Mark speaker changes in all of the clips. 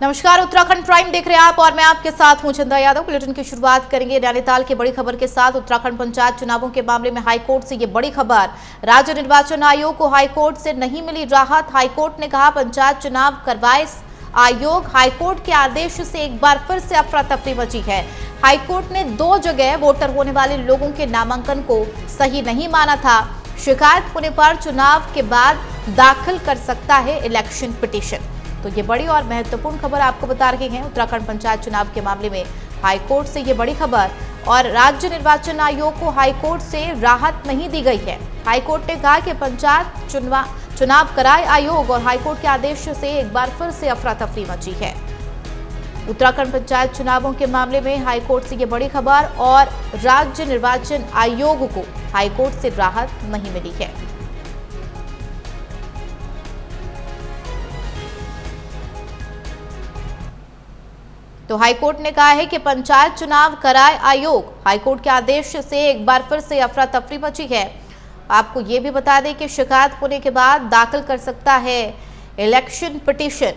Speaker 1: नमस्कार, उत्तराखंड प्राइम देख रहे हैं आप और मैं आपके साथ हूं चंदा यादव। बुलेटिन की शुरुआत करेंगे नैनीताल की बड़ी खबर के साथ। उत्तराखंड पंचायत चुनावों के मामले में हाईकोर्ट से ये बड़ी खबर। राज्य निर्वाचन आयोग को हाईकोर्ट से नहीं मिली राहत। हाईकोर्ट ने कहा पंचायत चुनाव करवाए आयोग। हाईकोर्ट के आदेश से एक बार फिर से अफरा तफरी मची है। हाईकोर्ट ने 2 जगह वोटर होने वाले लोगों के नामांकन को सही नहीं माना था। शिकायत होने पर चुनाव के बाद दाखिल कर सकता है इलेक्शन पिटीशन। तो ये बड़ी और महत्वपूर्ण खबर आपको बता रहे हैं। उत्तराखंड पंचायत चुनाव के मामले में हाईकोर्ट से ये बड़ी खबर और राज्य निर्वाचन आयोग को हाईकोर्ट से राहत नहीं दी गई है। हाईकोर्ट ने कहा कि पंचायत चुनाव कराए आयोग और हाईकोर्ट के आदेश से एक बार फिर से अफरा तफरी मची है। उत्तराखंड पंचायत चुनावों के मामले में हाईकोर्ट से ये बड़ी खबर और राज्य निर्वाचन आयोग को हाईकोर्ट से राहत नहीं मिली है। तो हाईकोर्ट ने कहा है कि पंचायत चुनाव कराए आयोग। हाईकोर्ट के आदेश से एक बार फिर से अफरा तफरी मची है। आपको ये भी बता दें कि शिकायत होने के बाद दाखिल कर सकता है इलेक्शन पिटीशन।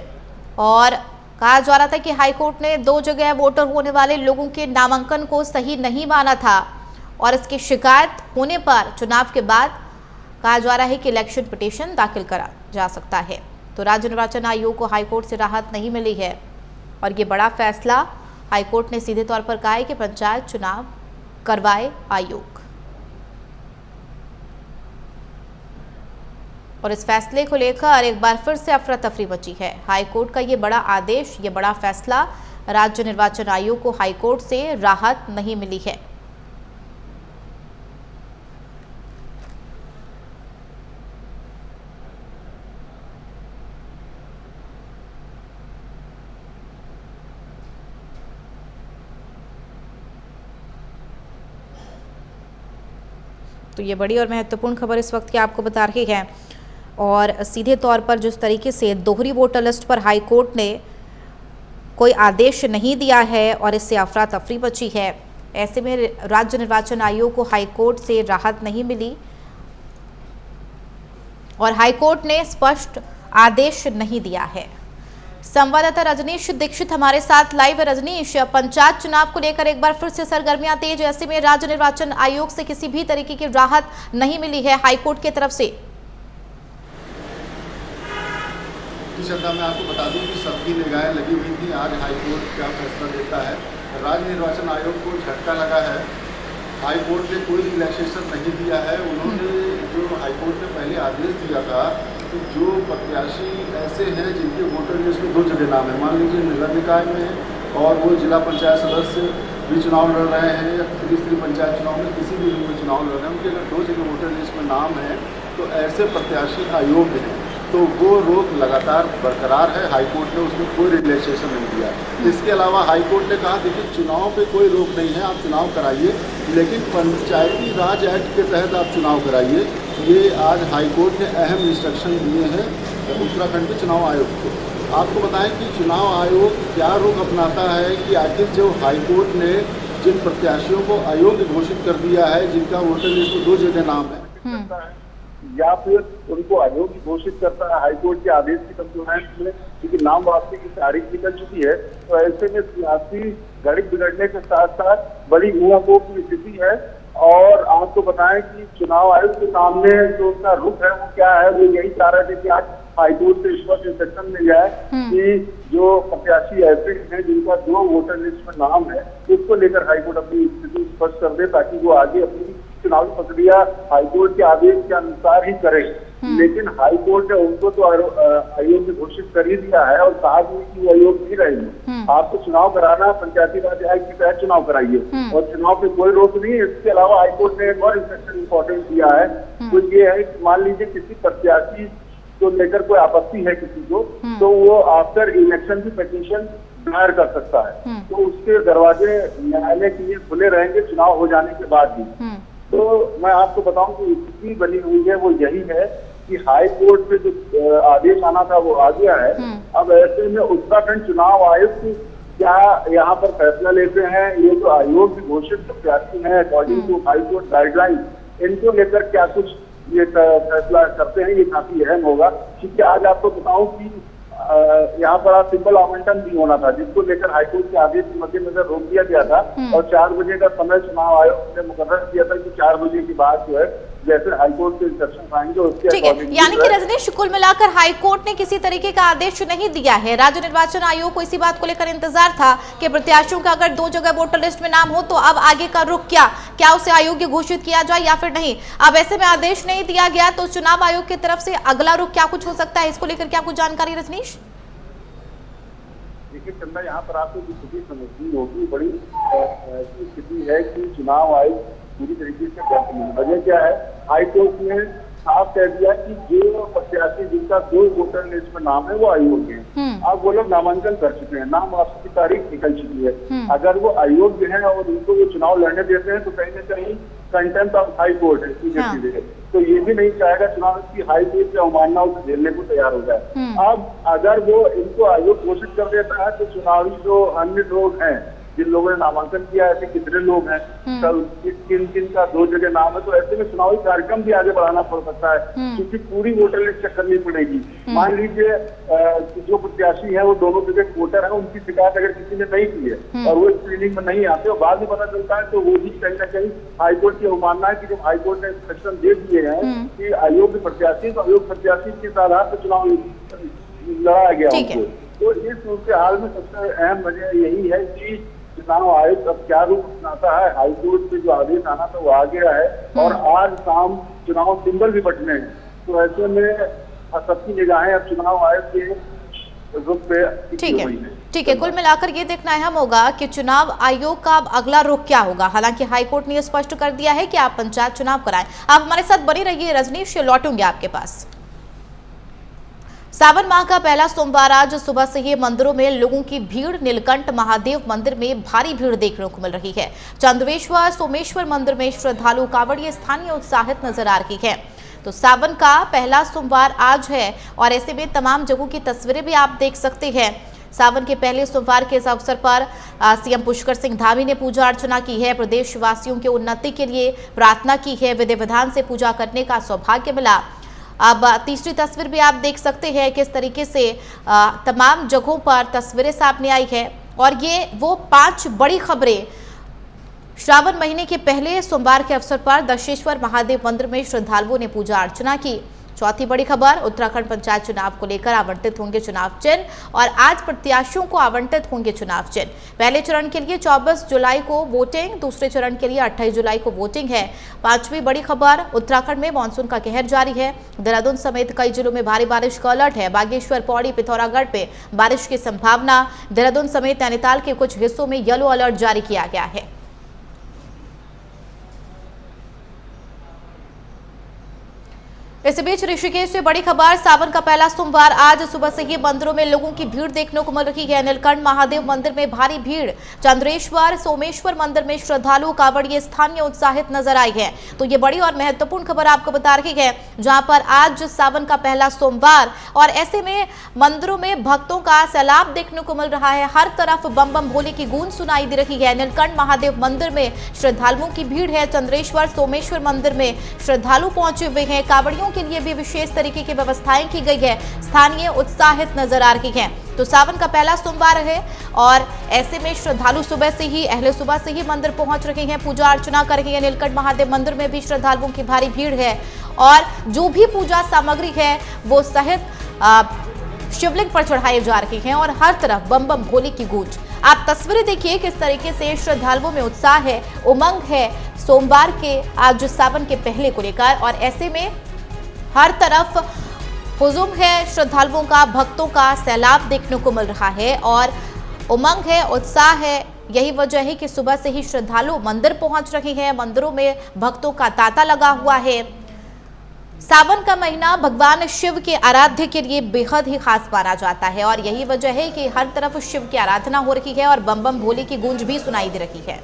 Speaker 1: और कहा जा रहा था कि हाईकोर्ट ने 2 जगह वोटर होने वाले लोगों के नामांकन को सही नहीं माना था और इसकी शिकायत होने पर चुनाव के बाद कहा जा रहा है कि इलेक्शन पिटीशन दाखिल करा जा सकता है। तो राज्य निर्वाचन आयोग को हाईकोर्ट से राहत नहीं मिली है और ये बड़ा फैसला हाईकोर्ट ने सीधे तौर पर कहा है कि पंचायत चुनाव करवाए आयोग। और इस फैसले को लेकर एक बार फिर से अफरा तफरी मची है। हाईकोर्ट का ये बड़ा आदेश, ये बड़ा फैसला, राज्य निर्वाचन आयोग को हाईकोर्ट से राहत नहीं मिली है। तो ये बड़ी और महत्वपूर्ण खबर इस वक्त की आपको बता रही है। और सीधे तौर पर जिस तरीके से दोहरी वोटर लिस्ट पर हाईकोर्ट ने कोई आदेश नहीं दिया है और इससे अफरा तफरी मची है, ऐसे में राज्य निर्वाचन आयोग को हाईकोर्ट से राहत नहीं मिली और हाईकोर्ट ने स्पष्ट आदेश नहीं दिया है। संवाददाता रजनीश दीक्षित हमारे साथ लाइव है। रजनीश, पंचायत चुनाव को लेकर एक बार फिर से सरगर्मियां तेज। ऐसे में राज्य निर्वाचन आयोग से किसी भी तरीके की राहत नहीं मिली है हाईकोर्ट की तरफ से।
Speaker 2: मैं आपको बता दूं कि सबकी निगाहें लगी हुई थी आज हाईकोर्ट क्या फैसला देता है। राज्य निर्वाचन आयोग को झटका लगा है। हाईकोर्ट ने कोई रिलैक्सेशन नहीं दिया है। उन्होंने जो हाईकोर्ट ने पहले आदेश दिया था कि जो प्रत्याशी ऐसे हैं जिनके वोटर लिस्ट में 2 जगह नाम है, मान लीजिए नगर निकाय में है और वो जिला पंचायत सदस्य भी चुनाव लड़ रहे हैं या त्रिस्तरीय पंचायत चुनाव में किसी भी में चुनाव लड़ रहे हैं, उनके अगर 2 जगह वोटर लिस्ट में नाम है तो ऐसे प्रत्याशी अयोग्य हैं। तो वो रोक लगातार बरकरार है। हाईकोर्ट ने उसमें कोई रिलैक्सेशन नहीं दिया। इसके अलावा हाईकोर्ट ने कहा देखिए चुनाव पे कोई रोक नहीं है, आप चुनाव कराइए, लेकिन पंचायती राज एक्ट के तहत आप चुनाव कराइए। ये आज हाईकोर्ट ने अहम इंस्ट्रक्शन दिए हैं उत्तराखंड के चुनाव आयोग को। आपको बताएं कि चुनाव आयोग क्या रुख अपनाता है कि आखिर जो हाईकोर्ट ने जिन प्रत्याशियों को अयोग्य घोषित कर दिया है, जिनका वोटर लिस्ट में 2 जगह नाम है, या फिर उनको अयोग्य घोषित करता है हाईकोर्ट के आदेश की कंप्लायंस में, क्योंकि नाम वापसी की तारीख निकल चुकी है। तो ऐसे में सियासी गणित बिगड़ने के साथ साथ बड़ी ऊहापोह की स्थिति है। और आपको बताएं कि चुनाव आयोग के सामने जो उसका रुख है वो क्या है, वो यही चाह रहे थे कि आज हाईकोर्ट से स्पष्ट इंस्ट्रक्शन मिल जाए कि जो प्रत्याशी ऐसे हैं जिनका 2 वोटर लिस्ट में नाम है, उसको लेकर हाईकोर्ट अपनी स्थिति स्पष्ट कर दे ताकि वो आगे अपनी चुनावी प्रक्रिया हाईकोर्ट के आदेश के अनुसार ही करे। लेकिन हाईकोर्ट ने उनको तो अयोग्य घोषित कर ही दिया है और कहा भी कि वो अयोग्य नहीं रहेंगे। आपको चुनाव कराना, पंचायती राज एक्ट के तहत चुनाव कराइए और चुनाव पे कोई रोक नहीं है। इसके अलावा हाईकोर्ट ने एक और इंस्ट्रक्शन इंपॉर्टेंट दिया है, तो ये है कि मान लीजिए किसी प्रत्याशी को लेकर कोई आपत्ति है किसी को, तो वो आफ्टर इलेक्शन की पिटीशन दायर कर सकता है। तो उसके दरवाजे न्यायालय के लिए खुले रहेंगे चुनाव हो जाने के बाद भी। तो मैं आपको बताऊं कि स्थिति बनी हुई है वो यही है कि हाई कोर्ट से जो आदेश आना था वो आ गया है। अब ऐसे में उत्तराखंड चुनाव आयुक्त क्या यहाँ पर फैसला लेते हैं, ये जो आयोग की घोषित प्रत्याशी है according to high court guideline, इनको लेकर क्या कुछ ये फैसला करते हैं, ये काफी अहम होगा। क्योंकि आज आपको बताऊं कि
Speaker 3: यहाँ पर आज सिंबल आवंटन भी होना था, जिसको लेकर हाईकोर्ट के आदेश के मद्देनजर रोक दिया गया था और 4 बजे का समय चुनाव आयोग ने मुकर्रर किया था कि 4 बजे के बाद जो है जैसे हाईकोर्ट के इंस्ट्रक्शन आएंगे उसके
Speaker 1: ठीक है, यानी कि रजनीश कुल मिलाकर हाईकोर्ट ने किसी तरीके का आदेश नहीं दिया है। राज्य निर्वाचन आयोग को इसी बात को लेकर इंतजार था कि प्रत्याशियों का अगर 2 जगह वोटर लिस्ट में नाम हो तो अब आगे का रुख क्या उसे अयोग्य घोषित किया जाए या फिर नहीं। अब ऐसे में आदेश नहीं दिया गया तो चुनाव आयोग की तरफ से अगला रुख क्या कुछ हो सकता है, इसको लेकर क्या कुछ जानकारी रजनीश?
Speaker 3: देखिए चंदा, यहाँ पर आपको जो स्थिति समझनी होगी, बड़ी ऐसी स्थिति है कि चुनाव आयोग पूरी तरीके से व्यर्थ नहीं। वजह क्या है, हाईकोर्ट ने साफ कह दिया कि जो प्रत्याशी जिनका 2 वोटर लिस्ट में नाम है वो अयोग्य है। अब वो लोग नामांकन कर चुके हैं, नाम वापसी की तारीख निकल चुकी है। अगर वो अयोग्य है और उनको वो चुनाव लड़ने देते हैं तो कहीं न कहीं कंटेम्प्ट ऑफ हाई कोर्ट है। तो ये भी नहीं चाहेगा चुनाव की हाई कोर्ट की अवमानना उसे झेलने को तैयार हो जाए। अब अगर वो इनको आयोग घोषित कर देता है तो चुनावी जो अन्य लोग हैं, जिन लोगों ने नामांकन किया, ऐसे कितने लोग हैं, कल किन किन का 2 जगह नाम है, तो ऐसे में चुनावी कार्यक्रम भी आगे बढ़ाना पड़ सकता है, क्योंकि पूरी वोटर लिस्ट चेक करनी पड़ेगी। मान लीजिए जो प्रत्याशी है वो दोनों जगह वोटर है, उनकी शिकायत अगर किसी ने नहीं की है और वो स्क्रीनिंग में नहीं आते और बाद में पता चलता है तो वो भी कहीं ना कहीं हाईकोर्ट की अवमानना है कि जब हाईकोर्ट ने इंस्ट्रक्शन दे दिए हैं कि अयोग्य प्रत्याशी, तो अयोग्य प्रत्याशी के आधार पर चुनाव लड़ाया गया उनको। तो इस सूरत हाल में सबसे अहम वजह यही है कि चुनाव आयोग अब क्या रूप अपनाता है। हाईकोर्ट से जो आदेश आना था वो आ गया है और आज शाम चुनाव सिंबल भी बटने हैं, तो ऐसे में सबकी निगाहें अब चुनाव आयोग के रुख पे
Speaker 1: ठीक है। कुल मिलाकर ये देखना अहम होगा कि चुनाव आयोग का अब अगला रुख क्या होगा। हालांकि हाईकोर्ट ने स्पष्ट कर दिया है कि आप पंचायत चुनाव कराएं। आप हमारे साथ बनी रहिए रजनीश, लौटूंगे आपके पास। सावन माह का पहला सोमवार आज सुबह से ही मंदिरों में लोगों की भीड़ नीलकंठ महादेव मंदिर में भारी भीड़ देखने को मिल रही है। चंद्रेश्वर सोमेश्वर मंदिर में श्रद्धालु कांवड़िए स्थानीय उत्साहित नजर आ रही है। तो सावन का पहला सोमवार आज है और ऐसे में तमाम जगहों की तस्वीरें भी आप देख सकते हैं। सावन के पहले सोमवार के इस अवसर पर सीएम पुष्कर सिंह धामी ने पूजा अर्चना की है, प्रदेशवासियों की उन्नति के लिए प्रार्थना की है, विधि विधान से पूजा करने का सौभाग्य मिला। अब तीसरी तस्वीर भी आप देख सकते हैं किस तरीके से तमाम जगहों पर तस्वीरें सामने आई है और ये वो 5 बड़ी खबरें श्रावण महीने के पहले सोमवार के अवसर पर दशेश्वर महादेव मंदिर में श्रद्धालुओं ने पूजा अर्चना की। चौथी बड़ी खबर, उत्तराखंड पंचायत चुनाव को लेकर आवंटित होंगे चुनाव चिन्ह और आज प्रत्याशियों को आवंटित होंगे चुनाव चिन्ह। पहले चरण के लिए 24 जुलाई को वोटिंग, दूसरे चरण के लिए 28 जुलाई को वोटिंग है। 5वीं बड़ी खबर, उत्तराखंड में मानसून का कहर जारी है। देहरादून समेत कई जिलों में भारी बारिश का अलर्ट है। बागेश्वर, पौड़ी, पिथौरागढ़ पे बारिश की संभावना। देहरादून समेत नैनीताल के कुछ हिस्सों में येलो अलर्ट जारी किया गया है। इस बीच ऋषिकेश से बड़ी खबर, सावन का पहला सोमवार आज सुबह से ही मंदिरों में लोगों की भीड़ देखने को मिल रही है। नीलकंठ महादेव मंदिर में भारी भीड़, चंद्रेश्वर सोमेश्वर मंदिर में श्रद्धालु कांवड़िए स्थानीय उत्साहित नजर आई है। तो ये बड़ी और महत्वपूर्ण खबर आपको बता रही है, जहां पर आज सावन का पहला सोमवार और ऐसे में मंदिरों में भक्तों का सैलाब देखने को मिल रहा है। हर तरफ बम बम भोले की गूंज सुनाई दे रही है। नीलकंठ महादेव मंदिर में श्रद्धालुओं की भीड़ है। चंद्रेश्वर सोमेश्वर मंदिर में श्रद्धालु पहुंचे हुए हैं। कांवड़ियों के लिए भी विशेष तरीके की व्यवस्थाएं की गई है। स्थानीय उत्साहित नजर आ रही हैं। तो सावन का पहला सोमवार है और ऐसे में श्रद्धालु सुबह से ही मंदिर पहुंच रहे हैं, पूजा अर्चना कर रहे हैं। नीलकंठ महादेव मंदिर में भी श्रद्धालुओं की भारी भीड़ है और जो भी पूजा सामग्री है वो सहित शिवलिंग पर चढ़ाए जा रहे हैं और हर तरफ बम बम भोले की गूंज। आप तस्वीरें देखिए किस तरीके से श्रद्धालुओं में उत्साह है, उमंग है सोमवार के आज सावन के पहले को लेकर और ऐसे में हर तरफ हुजूम है श्रद्धालुओं का, भक्तों का सैलाब देखने को मिल रहा है और उमंग है, उत्साह है। यही वजह है कि सुबह से ही श्रद्धालु मंदिर पहुंच रहे हैं। मंदिरों में भक्तों का तांता लगा हुआ है। सावन का महीना भगवान शिव के आराध्य के लिए बेहद ही खास माना जाता है और यही वजह है कि हर तरफ शिव की आराधना हो रही है और बम बम भोले की गूंज भी सुनाई दे रही है।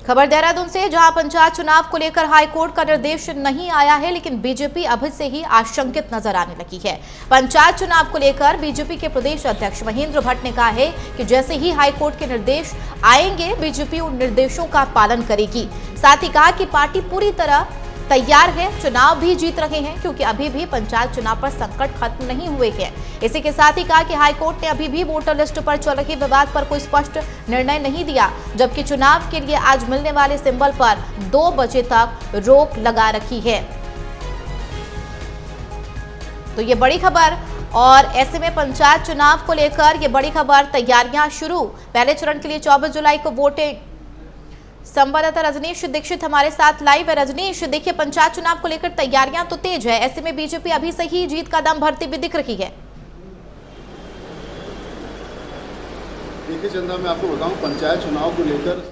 Speaker 1: खबर देहरादून से, जहां पंचायत चुनाव को लेकर हाईकोर्ट का निर्देश नहीं आया है, लेकिन बीजेपी अभी से ही आशंकित नजर आने लगी है। पंचायत चुनाव को लेकर बीजेपी के प्रदेश अध्यक्ष महेंद्र भट्ट ने कहा है कि जैसे ही हाईकोर्ट के निर्देश आएंगे, बीजेपी उन निर्देशों का पालन करेगी। साथ ही कहा कि पार्टी पूरी तरह तैयार है, चुनाव भी जीत रहे हैं, क्योंकि अभी भी पंचायत चुनाव पर संकट खत्म नहीं हुए हैं। इसी के साथ ही कहा कि हाईकोर्ट ने अभी भी वोटर लिस्ट पर चल रहे विवाद पर कोई स्पष्ट निर्णय नहीं दिया, जबकि चुनाव के लिए आज मिलने वाले सिंबल पर 2 बजे तक रोक लगा रखी है। तो ये बड़ी खबर, और ऐसे में पंचायत चुनाव को लेकर ये बड़ी खबर, तैयारियां शुरू। पहले चरण के लिए 24 जुलाई को वोटिंग। संवाददाता रजनीश दीक्षित हमारे साथ लाइव है। रजनीश, देखिए पंचायत चुनाव को लेकर तैयारियां तो तेज है, ऐसे में बीजेपी अभी से ही जीत का दम भरती भी दिख रही है।
Speaker 2: देखिए चंदा, मैं आपको बताऊं, पंचायत चुनाव को लेकर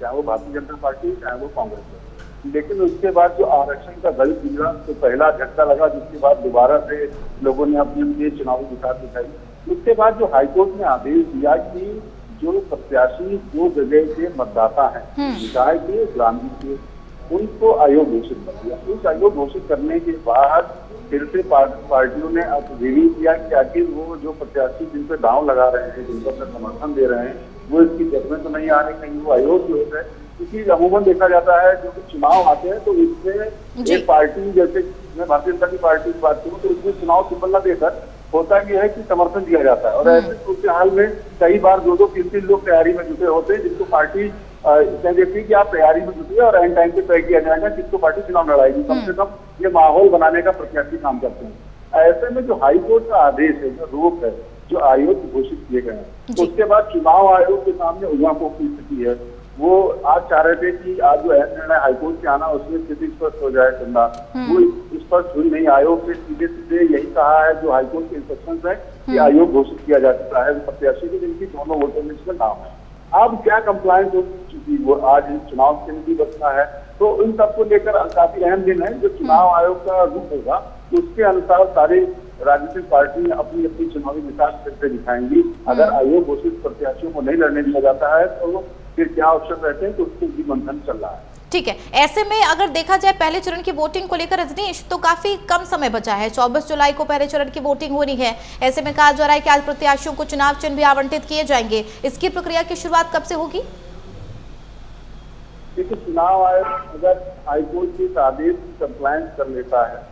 Speaker 3: चाहे वो भारतीय जनता पार्टी चाहे वो कांग्रेस, लेकिन उसके बाद जो आरक्षण का दल बिगड़ा तो पहला झटका लगा, जिसके बाद दोबारा से लोगों ने अपनी चुनावी मिसाल दिखाई। उसके बाद जो हाईकोर्ट ने आदेश दिया कि जो प्रत्याशी 2 जगह के मतदाता हैं, निकाय के, ग्रामीण के, उनको आयोग घोषित कर दिया। उस आयोग घोषित करने के बाद फिर से पार्टियों ने अब रिव्यू किया कि आखिर वो जो प्रत्याशी जिन पर दांव लगा रहे हैं, जिनको अपना समर्थन दे रहे हैं, वो इसकी जज में तो नहीं आ रहे, कहीं वो अयोग्य हो गए। क्योंकि अमूमन देखा जाता है जो चुनाव आते हैं तो इसमें एक पार्टी, जैसे मैं भारतीय जनता की पार्टी की बात करूँ, तो इसमें चुनाव सिंबल न देकर होता यह है कि समर्थन दिया जाता है। और ऐसे सूरत हाल में कई बार 2-2, 3-3 लोग तैयारी में जुटे होते हैं, जिनको पार्टी देखती है कि आप तैयारी में जुटे और एंड टाइम पे तय किया जाएगा किसको पार्टी चुनाव लड़ाएगी। कम से कम ये माहौल बनाने का प्रत्याशी काम करते हैं। ऐसे में जो हाईकोर्ट का आदेश है, जो रोक है, जो आयोग घोषित किए गए हैं, उसके बाद चुनाव आयोग के सामने उद्यापों की स्थिति है। वो आज चाह रहे थे कि आज जो निर्णय हाईकोर्ट से आना, उसमें स्थिति स्पष्ट हो जाए चंदा, वो स्पष्ट हुई नहीं। आयोग से सीधे सीधे यही कहा है, जो हाईकोर्ट के इंस्ट्रक्शंस है कि आयोग घोषित किया जा चुका है प्रत्याशी को जिनकी दोनों वोटर लिस्ट में नाम है। अब क्या कंप्लायंस हो चुकी, वो आज चुनाव चिन्ह भी बचना है, तो इन सबको लेकर काफी अहम दिन है। जो चुनाव आयोग का रूप होगा, उसके अनुसार सारे राजनीतिक पार्टी अपनी अपनी चुनावी मिसाल फिर से दिखाएंगी। अगर आयोग घोषित प्रत्याशियों को नहीं लड़ने दिया जाता है तो फिर क्या ऑप्शन रहते हैं, तो उसके भी मंथन चल रहा है।
Speaker 1: ठीक है, ऐसे में अगर देखा जाए पहले चरण की वोटिंग को लेकर रजनीश, तो काफी कम समय बचा है। 24 जुलाई को पहले चरण की वोटिंग होनी है। ऐसे में कहा जा रहा है कि आज प्रत्याशियों को चुनाव चिन्ह भी आवंटित किए जाएंगे। इसकी प्रक्रिया की शुरुआत कब से होगी?
Speaker 3: देखिए, चुनाव आयोग अगर हाईकोर्ट के आदेश की कंप्लायंस कर लेता है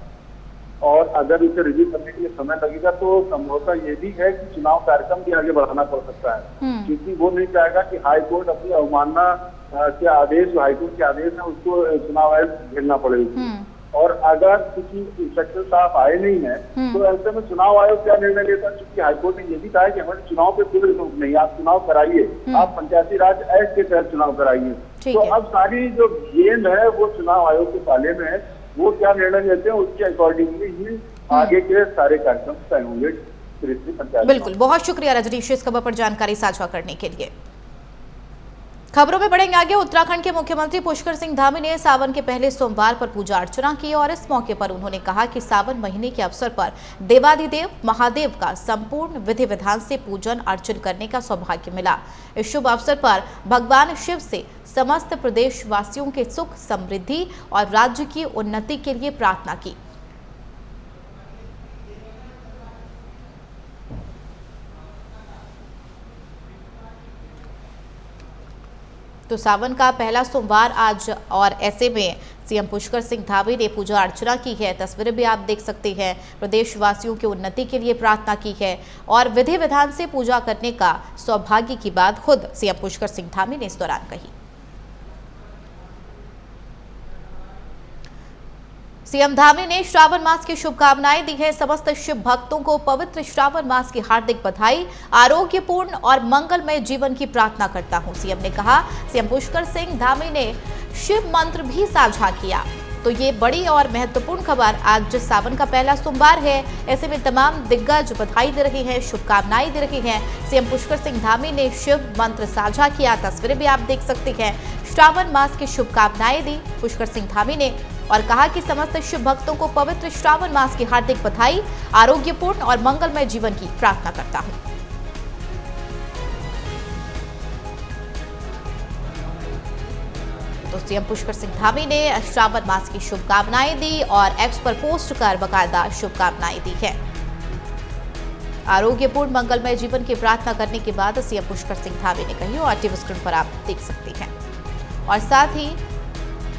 Speaker 3: और अगर उसे रिव्यू करने के लिए समय लगेगा, तो संभवतः ये भी है कि चुनाव कार्यक्रम भी आगे बढ़ाना पड़ सकता है, क्योंकि वो नहीं चाहेगा कि हाईकोर्ट अपनी अवमानना के आदेश, जो हाईकोर्ट के आदेश है, उसको चुनाव आयोग झेलना पड़ेगा। और अगर किसी इंस्ट्रक्शन साफ आए नहीं है, तो ऐसे में चुनाव आयोग क्या निर्णय लेता है? क्योंकि हाईकोर्ट ने ये भी कहा है कि हमारे चुनाव पे कोई रोक नहीं, आप चुनाव कराइए, आप पंचायती राज एक्ट के तहत चुनाव कराइए। तो अब सारी जो गेम है वो चुनाव आयोग के पाले में है। वो क्या निर्णय लेते हैं, उसके अकॉर्डिंगली ही आगे के सारे कार्यक्रम तय होंगे।
Speaker 1: बिल्कुल, बहुत शुक्रिया रजनीश इस खबर पर जानकारी साझा करने के लिए। खबरों में बढ़ेंगे आगे। उत्तराखंड के मुख्यमंत्री पुष्कर सिंह धामी ने सावन के पहले सोमवार पर पूजा अर्चना की और इस मौके पर उन्होंने कहा कि सावन महीने के अवसर पर देवाधिदेव महादेव का संपूर्ण विधि विधान से पूजन अर्चन करने का सौभाग्य मिला। इस शुभ अवसर पर भगवान शिव से समस्त प्रदेशवासियों के सुख समृद्धि और राज्य की उन्नति के लिए प्रार्थना की। तो सावन का पहला सोमवार आज, और ऐसे में सीएम पुष्कर सिंह धामी ने पूजा अर्चना की है। तस्वीरें भी आप देख सकते हैं। प्रदेशवासियों की उन्नति के लिए प्रार्थना की है और विधि विधान से पूजा करने का सौभाग्य की बात खुद सीएम पुष्कर सिंह धामी ने इस दौरान कही। सीएम धामी ने श्रावण मास की शुभकामनाएं दी है। समस्त शिव भक्तों को पवित्र श्रावण मास की हार्दिक बधाई। आरोग्यपूर्ण और मंगलमय जीवन की प्रार्थना करता हूं, सीएम ने कहा। सीएम पुष्कर सिंह धामी ने शिव मंत्र भी साझा किया। तो ये बड़ी और महत्वपूर्ण खबर, आज सावन का पहला सोमवार है, ऐसे में तमाम दिग्गज बधाई दे रहे हैं, शुभकामनाएं दे रहे हैं। सीएम पुष्कर सिंह धामी ने शिव मंत्र साझा किया। तस्वीरें भी आप देख सकते हैं। श्रावण मास की शुभकामनाएं दी पुष्कर सिंह धामी ने और कहा कि समस्त शिव भक्तों को पवित्र श्रावण मास की हार्दिक बधाई। आरोग्यपूर्ण और मंगलमय जीवन की प्रार्थना करता हूं। तो सीएम पुष्कर सिंह धामी ने श्रावण मास की शुभकामनाएं दी और एक्स पर पोस्ट कर बकायदा शुभकामनाएं दी है। आरोग्यपूर्ण मंगलमय जीवन की प्रार्थना करने के बाद सीएम पुष्कर सिंह धामी ने कही और टीवी स्क्रीन पर आप देख सकते हैं और साथ ही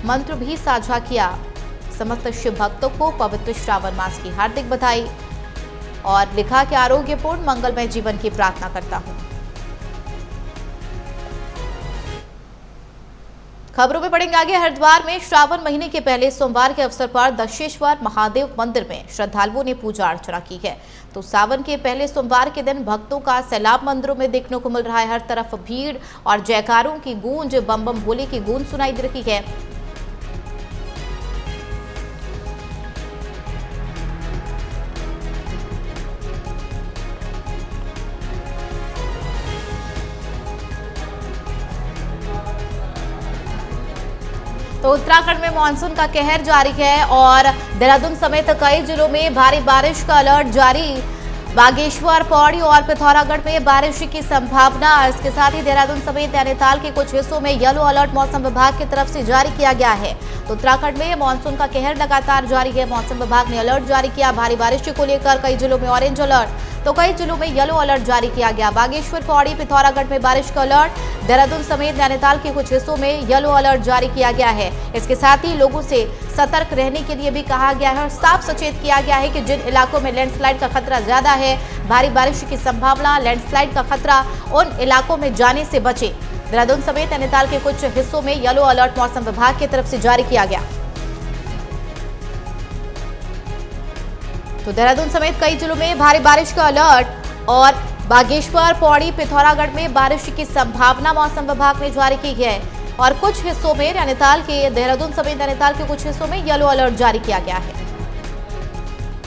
Speaker 1: मंत्र भी साझा किया। समस्त शिव भक्तों को पवित्र श्रावण मास की हार्दिक बधाई और लिखा कि आरोग्यपूर्ण मंगलमय जीवन की प्रार्थना करता हूं। खबरों में बढ़ेंगे आगे। हरिद्वार में श्रावण महीने के पहले सोमवार के अवसर पर दशेश्वर महादेव मंदिर में श्रद्धालुओं ने पूजा अर्चना की है। तो सावन के पहले सोमवार के दिन भक्तों का सैलाब मंदिरों में देखने को मिल रहा है। हर तरफ भीड़ और जयकारों की गूंज, बम बम भोले की गूंज सुनाई दे रही है। तो उत्तराखंड में मानसून का कहर जारी है और देहरादून समेत कई जिलों में भारी बारिश का अलर्ट जारी। बागेश्वर, पौड़ी और पिथौरागढ़ में बारिश की संभावना। इसके साथ ही देहरादून समेत नैनीताल के कुछ हिस्सों में येलो अलर्ट मौसम विभाग की तरफ से जारी किया गया है। तो उत्तराखंड में मानसून का कहर लगातार जारी है। मौसम विभाग ने अलर्ट जारी किया। भारी बारिश को लेकर कई जिलों में ऑरेंज अलर्ट, तो कई जिलों में येलो अलर्ट जारी किया गया। बागेश्वर, पौड़ी, पिथौरागढ़ में बारिश का अलर्ट, देहरादून समेत नैनीताल के कुछ हिस्सों में येलो अलर्ट जारी किया गया है। इसके साथ ही लोगों से सतर्क रहने के लिए भी कहा गया है और साफ सचेत किया गया है कि जिन इलाकों में लैंडस्लाइड का खतरा ज्यादा है, भारी बारिश की संभावना, लैंडस्लाइड का खतरा, उन इलाकों में जाने से बचे। देहरादून समेत नैनीताल के कुछ हिस्सों में येलो अलर्ट मौसम विभाग की तरफ से जारी किया गया। तो देहरादून समेत कई जिलों में भारी बारिश का अलर्ट और बागेश्वर, पौड़ी, पिथौरागढ़ में बारिश की संभावना मौसम विभाग ने जारी की है और कुछ हिस्सों में नैनीताल के, देहरादून समेत नैनीताल के कुछ हिस्सों में येलो अलर्ट जारी किया गया है।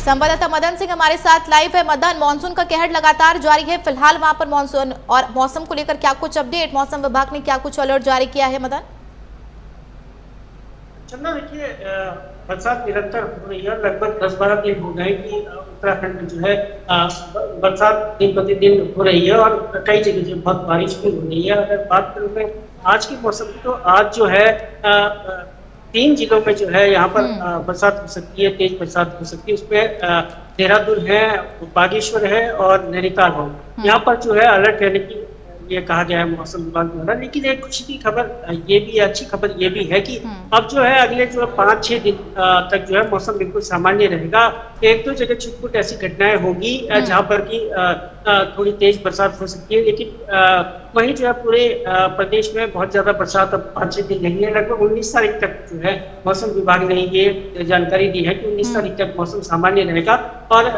Speaker 1: संवाददाता मदन सिंह हमारे साथ लाइव है। मदन, मानसून का कहर लगातार जारी है, फिलहाल वहां पर मानसून और मौसम को लेकर क्या कुछ अपडेट, मौसम विभाग ने क्या कुछ अलर्ट जारी किया है? मदन
Speaker 4: चंदा, देखिए बरसात निरंतर हो रही है। लगभग 10-12 दिन हो गए कि उत्तराखंड में जो है बरसात दिन प्रतिदिन हो रही है और कई जगह जो बहुत बारिश भी हो रही है। अगर बात करूँ मैं आज के मौसम की, तो आज जो है 3 जिलों में जो है यहाँ पर बरसात हो सकती है, तेज बरसात हो सकती है। उसमें देहरादून है, बागेश्वर है और नैनीताल है। यहाँ पर जो है अलर्ट रहने की ये कहा गया है मौसम विभाग द्वारा। लेकिन एक खुशी की खबर ये भी, अच्छी खबर ये भी है कि अब जो है अगले जो 5-6 दिन तक जो है मौसम बिल्कुल सामान्य रहेगा। 1-2 जगह छुटपुट ऐसी घटनाएं होगी जहां पर की थोड़ी तेज बरसात हो सकती है, लेकिन वहीं जो है पूरे प्रदेश में बहुत ज्यादा बरसात अब 5-6 दिन नहीं है। लगभग 19 तारीख तक जो है मौसम विभाग ने ये जानकारी दी है कि 19 तारीख तक मौसम सामान्य रहेगा और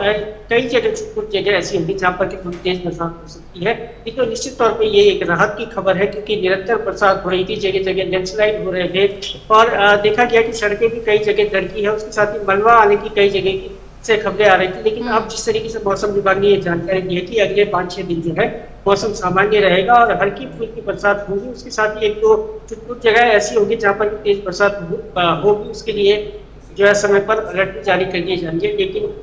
Speaker 4: कई जगह छुटपुट जगह ऐसी होगी जहाँ पर थोड़ी तेज बरसात हो सकती है। तो निश्चित तौर पे ये एक राहत की खबर है, क्योंकि निरंतर बरसात हो रही थी, जगह जगह लैंडस्लाइड हो रहे थे और देखा गया कि सड़कें भी कई जगह दरकी है। उसके साथ ही मलबा आने की कई जगह की से खबरें आ रही थी। लेकिन अब जिस तरीके से मौसम विभाग ने ये जानकारी दी है कि अगले 5-6 दिन जो है मौसम सामान्य रहेगा और हल्की फुल्की बरसात होगी। उसके साथ ही 1-2 छुटपुट जगह ऐसी होगी जहाँ पर तेज बरसात होगी। उसके लिए जो है समय पर अलर्ट जारी कर दिए जाएंगे। लेकिन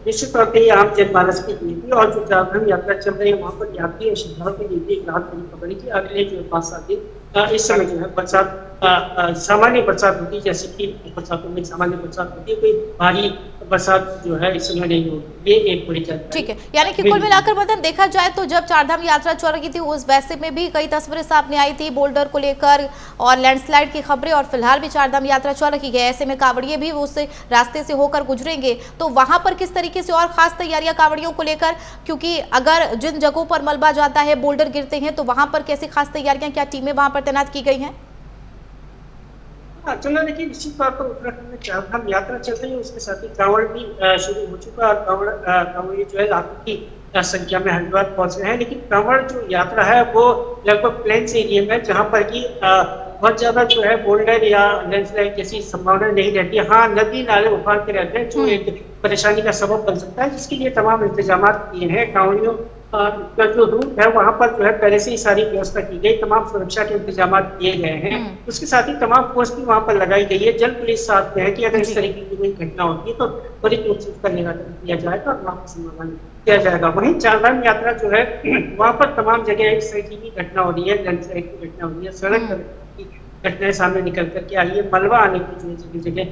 Speaker 4: निश्चित तौर पर आम जनमानस के लिए भी और जो चारधाम यात्रा चल रही है वहाँ पर यात्री और श्रद्धालुओं के लिए भी एक राहत की खबर है कि अगले जो 5-7 दिन इस समय जो है बरसात सामान्य बरसात होती है, जैसे कि बरसातों में सामान्य बरसात होती है, कोई भारी बरसात जो है इस समय नहीं होगी। ये एक बड़ी जानकारी।
Speaker 1: ठीक है, यानी कि कुल मिलाकर मदन देखा जाए तो जब चारधाम यात्रा चल रही थी उस वैसे में भी कई तस्वीरें सामने आई थी बोल्डर को लेकर और लैंडस्लाइड की खबरें, और फिलहाल भी चारधाम यात्रा चल रही है। ऐसे में कांवड़िए भी उस रास्ते से होकर गुजरेंगे, तो वहां पर किस तरीके से और खास तैयारियां कांवड़ियों को लेकर, क्योंकि अगर जिन जगहों पर मलबा जाता है, बोल्डर गिरते हैं, तो वहां पर कैसी खास तैयारियां, क्या टीमें वहां पर तैनात की गई हैं?
Speaker 4: चलो देखिए, निश्चित तौर पर उत्तराखंड में चारधाम यात्रा चल रही है, उसके साथ ही कांवड़ भी शुरू हो चुका है और कांवड़ जो है लाखों की संख्या में हरिद्वार पहुंच रहे हैं। लेकिन कांवड़ जो यात्रा है वो लगभग प्लेन्स एरिया में, जहाँ पर की बहुत ज्यादा जो है बोल्डर या लैंडस्लाइड जैसी संभावना नहीं रहती है। हाँ, नदी नाले उफान के रहते हैं, जो एक परेशानी का सबब बन सकता है, जिसके लिए तमाम इंतजाम किए हैं। कांवड़ियों का जो रूट है वहां पर जो है पहले से ही सारी व्यवस्था की गई, तमाम सुरक्षा के इंतजाम किए गए हैं। उसके साथ ही तमाम फोर्स भी वहां पर लगाई गई है। जल पुलिस साथ में है कि अगर इस तरीके की कोई घटना होती है तो त्वरित रूप से उसका निराकरण किया जाएगा और वहां पर समाधान किया जाएगा। वहीं चारधाम यात्रा जो है वहां पर तमाम जगह इस तरीके की घटना हो रही है, लैंडस्लाइड की घटना हो रही है, सड़क घटनाएं सामने निकल करके आई है। मलबा आने की जो जगह जगह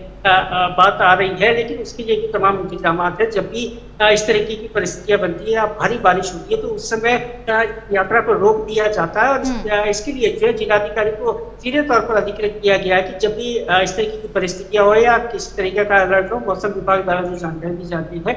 Speaker 4: बात आ रही है, लेकिन उसके लिए भी तमाम इंतजाम है। जब भी इस तरीके की परिस्थितियां बनती है, भारी बारिश होती है, तो उस समय यात्रा को रोक दिया जाता है और इसके लिए जो है जिलाधिकारी को सीधे तौर पर अधिकृत किया गया है कि जब भी इस तरीके की परिस्थितियां हो या किसी तरीके का अलर्ट हो, मौसम विभाग द्वारा जो जानकारी दी जाती है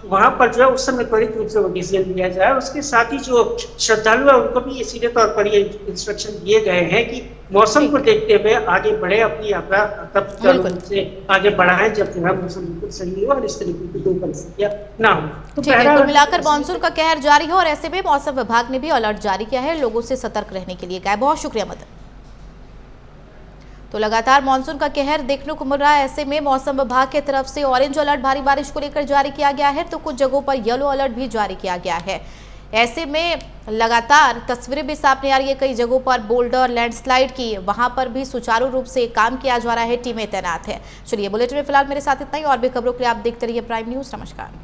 Speaker 4: वहां पर जो है उस समय त्वरित रूप से वो डिसीजन लिया जाए। उसके साथ ही जो श्रद्धालु है उनको भी सीधे तौर पर ये इंस्ट्रक्शन दिए गए हैं कि मौसम को देखते हुए आगे बढ़े, अपनी यात्रा तब चालू रूप से आगे बढ़ाएं जब जो है मौसम बिल्कुल सही हो और इस तरीके की कोई परिस्थितियां ना हो। तो
Speaker 1: ठीक है, कुल मिलाकर मानसून का कहर जारी है और ऐसे में मौसम विभाग ने भी अलर्ट जारी किया है, लोगों से सतर्क रहने के लिए कहा है। बहुत शुक्रिया मदन। तो लगातार मानसून का कहर देखने को मिल रहा है, ऐसे में मौसम विभाग की तरफ से ऑरेंज अलर्ट भारी बारिश को लेकर जारी किया गया है, तो कुछ जगहों पर येलो अलर्ट भी जारी किया गया है। ऐसे में लगातार तस्वीरें भी सामने आ रही है, कई जगहों पर बोल्डर लैंडस्लाइड की, वहां पर भी सुचारू रूप से काम किया जा रहा है, टीमें तैनात है। चलिए बुलेटिन में फिलहाल मेरे साथ इतना ही, और भी खबरों के लिए आप देखते रहिए प्राइम न्यूज। नमस्कार।